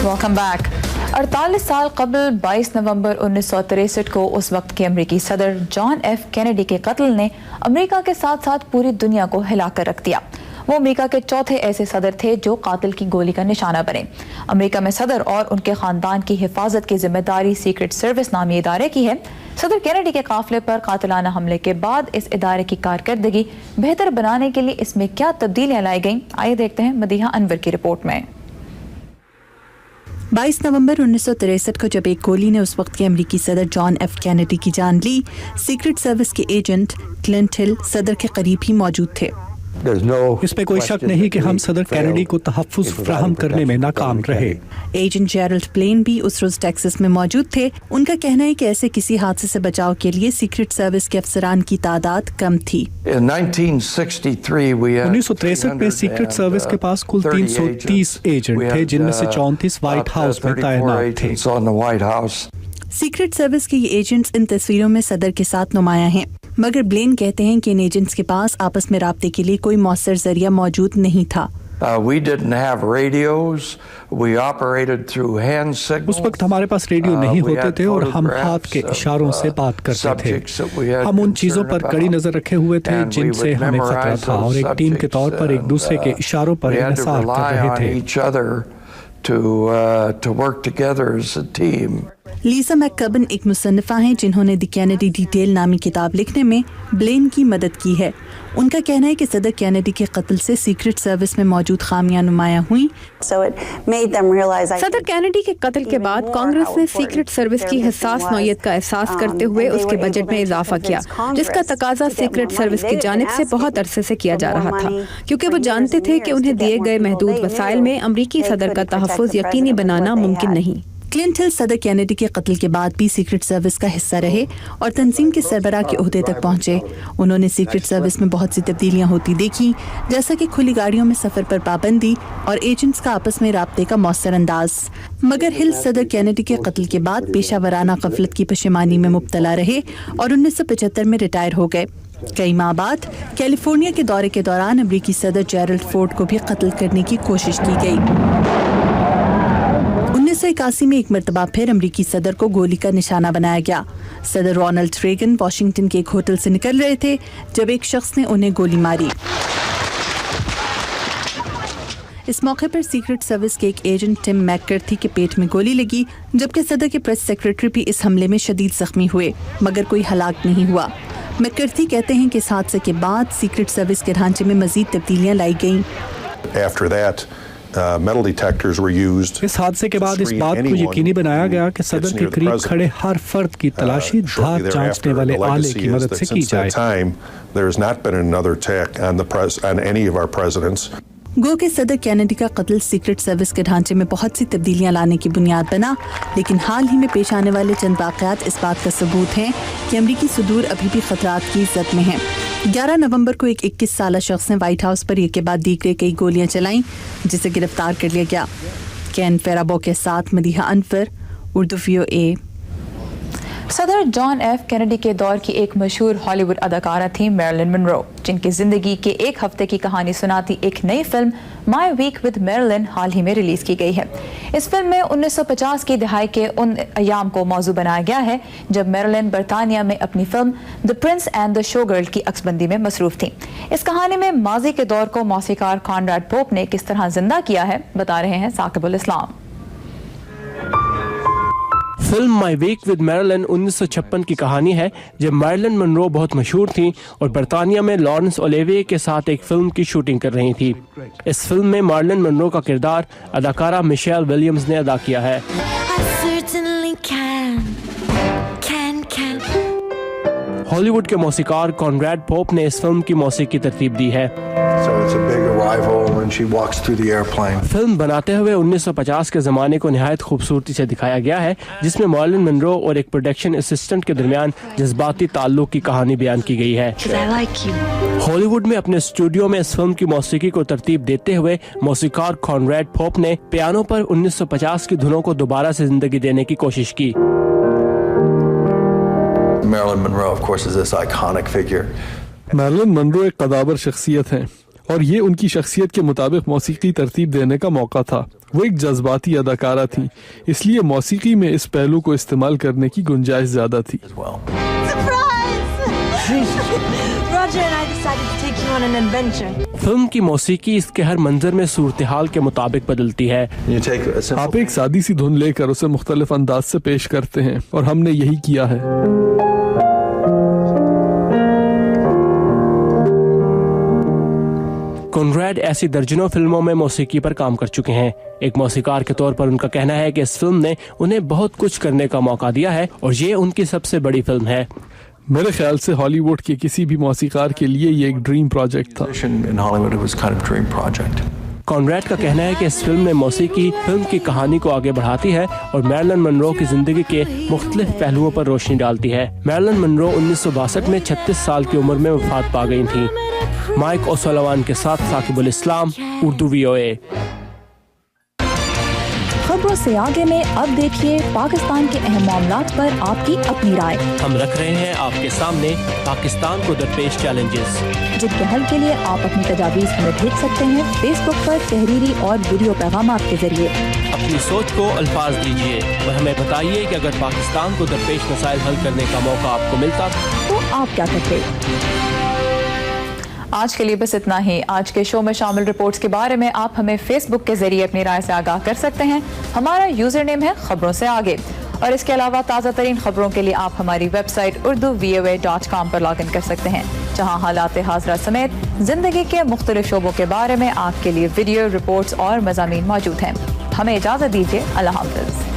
Welcome back. 48 साल कबल 22 नवंबर 1963 को उस वक्त के अमेरिकी सदर जॉन एफ कैनेडी के कत्ल ने अमेरिका के साथ साथ पूरी दुनिया को हिलाकर रख दिया। वो अमेरिका के चौथे ऐसे सदर थे जो कातिल की गोली का निशाना बने। अमेरिका में सदर और उनके खानदान की हिफाजत की जिम्मेदारी सीक्रेट सर्विस नामी इदारे की है। सदर कैनेडी के काफिले पर कातिलाना हमले के बाद इस इदारे की कारकर्दगी बेहतर बनाने के लिए इसमें क्या तब्दीलियां लाई गईं, आइए देखते हैं मदीहा अनवर की रिपोर्ट में। 22 नवंबर 1963 को जब एक गोली ने उस वक्त के अमेरिकी सदर जॉन एफ कैनेडी की जान ली, सीक्रेट सर्विस के एजेंट क्लिंट हिल सदर के करीब ही मौजूद थे। इसमें कोई शक नहीं कि हम सदर कैनेडी को तहफ्फुज़ फ्राहम करने में नाकाम रहे। एजेंट जेरल्ड प्लेन भी उस रोज टेक्सास में मौजूद थे। उनका कहना है कि ऐसे किसी हादसे से बचाव के लिए सीक्रेट सर्विस के अफसरान की तादाद कम थी। 1963 में सीक्रेट सर्विस के पास कुल 330 एजेंट थे, जिनमें से 34 व्हाइट हाउस में तैनात थे। सीक्रेट सर्विस के ये एजेंट्स इन तस्वीरों में सदर के साथ नुमाया हैं, मगर ब्लेन कहते हैं कि इन एजेंट्स के पास आपस में राब्ते के लिए कोई मौसर जरिया मौजूद नहीं था। उस वक्त हमारे पास रेडियो नहीं होते थे और हम हाथ के इशारों से बात करते थे। हम उन चीजों पर कड़ी नजर रखे हुए थे जिनसे हमें खतरा था और एक टीम के तौर पर एक दूसरे के इशारों पर इंतजार कर रहे थे। लीसा मैककबन एक मुसन्निफा हैं जिन्होंने द कैनेडी डिटेल नामी किताब लिखने में ब्लेन की मदद की है। उनका कहना है कि सदर कैनेडी के कत्ल से सीक्रेट सर्विस में मौजूद खामियां नुमायां हुई। सदर कैनेडी के कत्ल के बाद कांग्रेस ने सीक्रेट सर्विस की हिसास नौयत का एहसास करते हुए उसके बजट में इजाफा किया, जिसका तकाजा सीक्रेट सर्विस की जानिब से बहुत अरसे से किया जा रहा था, क्योंकि वो जानते थे कि उन्हें दिए गए महदूद वसाइल में अमरीकी सदर का तहफ़्फ़ुज़ यकीनी बनाना मुमकिन नहीं। क्लिंट हिल सदर कैनेडी के कत्ल के बाद भी सीक्रेट सर्विस का हिस्सा रहे और तंजीम के सरबराह के ओहदे तक पहुंचे। उन्होंने सीक्रेट सर्विस में बहुत सी तब्दीलियां होती देखी, जैसा कि खुली गाड़ियों में सफर पर पाबंदी और एजेंट्स का आपस में राब्ते का मौसर अंदाज। मगर हिल सदर कैनेडी के कत्ल के बाद पेशा वराना गफलत की पशेमानी में मुब्तला रहे और 1975 में रिटायर हो गए। कई माह बाद कैलिफोर्निया के दौरे के दौरान अमरीकी सदर जेरल्ड फोर्ड को भी कत्ल करने की कोशिश की गई। 1981 में एक मरतबा फिर अमरीकी सदर को गोली का निशाना बनाया गया। सदर रोनाल्ड रेगन वाशिंगटन के एक होटल से निकल रहे थे जब एक शख्स ने उन्हें गोली मारी। इस मौके पर सीक्रेट सर्विस के एक एजेंट टिम मैककर्थी के पेट में गोली लगी, जबकि सदर के प्रेस सेक्रेटरी भी इस हमले में शदीद जख्मी हुए, मगर कोई हलाक नहीं हुआ। मैककर्थी कहते हैं कि इस हादसे के बाद सीक्रेट सर्विस के ढांचे में मजीद तब्दीलियां लाई गईं। इस हादसे के बाद इस बात को यकीनी बनाया गया कि सदर के करीब खड़े हर फर्द की तलाशी धार जांचने वाले आले की मदद से की जाए। गो के सदर कैनेडी का कत्ल सीक्रेट सर्विस के ढांचे में बहुत सी तब्दीलियां लाने की बुनियाद बना, लेकिन हाल ही में पेश आने वाले चंद वाक़यात इस बात का सबूत हैं कि अमरीकी सुदूर अभी भी खतरात की इज़्ज़त में हैं। 11 नवंबर को एक 21 साला शख्स ने व्हाइट हाउस पर एक के बाद दीगरे कई गोलियां चलाईं, जिसे गिरफ्तार कर लिया गया। कैन फेराबो के साथ मदीहा अनवर, उर्दू VOA। सदर जॉन एफ कैनेडी के दौर की एक मशहूर हॉलीवुड अदाकारा थी मैरिलिन मनरो, जिनकी जिंदगी के एक हफ्ते की कहानी सुनाती एक नई film my week with Marilyn हाल ही में रिलीज की गई है। इस फिल्म में 1950 की दहाई के उन अयाम को मौजू बनाया गया है जब मैरिलिन बरतानिया में अपनी film the prince and the showgirl की अक्सबंदी में मसरूफ थी। इस कहानी में माजी के दौर को मौसीकार कॉनराड पोप ने किस तरह जिंदा किया है, बता रहे हैं Saqibul Islam. Film my week with Marilyn 1956 की कहानी है जब मैरिलिन मनरो बहुत मशहूर थी और बरतानिया में लॉरेंस ओलिविये के साथ एक फिल्म की शूटिंग कर रही थी। इस फिल्म में मैरिलिन मनरो का किरदार अदाकारा मिशेल विलियम्स ने अदा किया है। हॉलीवुड के मौसीकार कॉनराड पोप ने इस फिल्म की मौसीकी तरतीब दी है। फिल्म बनाते हुए 1950 के ज़माने को निहायत खूबसूरती से दिखाया गया है, जिसमें मैरिलिन मनरो और एक प्रोडक्शन असिस्टेंट के दरमियान जज्बाती ताल्लुक की कहानी बयान की गई है। हॉलीवुड में अपने स्टूडियो में इस फिल्म की मौसीकी को तरतीब देते हुए मौसीकार कॉनराड पोप ने पियानो पर 1950 की धुनों को दोबारा से जिंदगी देने की कोशिश की। Marilyn Monroe, of course, is this iconic figure. Marilyn Monroe एक कदावर शख्सियत हैं और ये उनकी शख्सियत के मुताबिक मौसीकी तरतीब देने का मौका था। वो एक जज्बाती अदाकारा थी, इसलिए मौसीकी में इस पहलू को इस्तेमाल करने की गुंजाइश ज्यादा थी। फिल्म की मौसीकी इसके हर मंजर में सूरत हाल के मुताबिक बदलती है। आप एक सादी सी धुन लेकर उसे मुख्तलिफ अंदाज से पेश करते हैं और हमने यही किया है। कॉनराड ऐसी दर्जनों फिल्मों में मौसीकी पर काम कर चुके हैं। एक मौसीकार के तौर पर उनका कहना है कि इस फिल्म ने उन्हें बहुत कुछ करने का मौका दिया है और ये उनकी सबसे बड़ी फिल्म है। मेरे ख्याल से हॉलीवुड के किसी भी मौसीकार के लिए ये एक ड्रीम प्रोजेक्ट था। कॉनराड का कहना है कि इस फिल्म में मौसीकी फिल्म की कहानी को आगे बढ़ाती है और मैरिलन मनरो की जिंदगी के मुख्तलिफ पहलुओं पर रोशनी डालती है। मैरिलन मनरो 1962 में 36 साल की उम्र में वफात पा गई थी। माइक ओसोलवान के साथ साकिबुल इस्लाम, उर्दू VOA। खबरों से आगे में अब देखिए पाकिस्तान के अहम मामलात पर आपकी अपनी राय। हम रख रहे हैं आपके सामने पाकिस्तान को दरपेश चैलेंजेस, जिनके हल के लिए आप अपनी तजावीज़ हमें भेज सकते हैं फेसबुक पर तहरीरी और वीडियो पैगाम के जरिए। अपनी सोच को अल्फाज दीजिए और हमें बताइए कि अगर पाकिस्तान को दरपेश मसाइल हल करने का मौका आपको मिलता तो आप क्या करते। आज के लिए बस इतना ही। आज के शो में शामिल रिपोर्ट्स के बारे में आप हमें फेसबुक के जरिए अपनी राय से आगाह कर सकते हैं। हमारा यूजर नेम है खबरों से आगे, और इसके अलावा ताज़ा तरीन खबरों के लिए आप हमारी वेबसाइट urduvoa.com पर लॉग इन कर सकते हैं, जहां हालात हाज़रा समेत जिंदगी के मुख्तलिफ शोबों के बारे में आपके लिए वीडियो रिपोर्ट्स और मज़ामीन मौजूद हैं। हमें इजाज़त दीजिए। अल्लाह हाफ़िज़।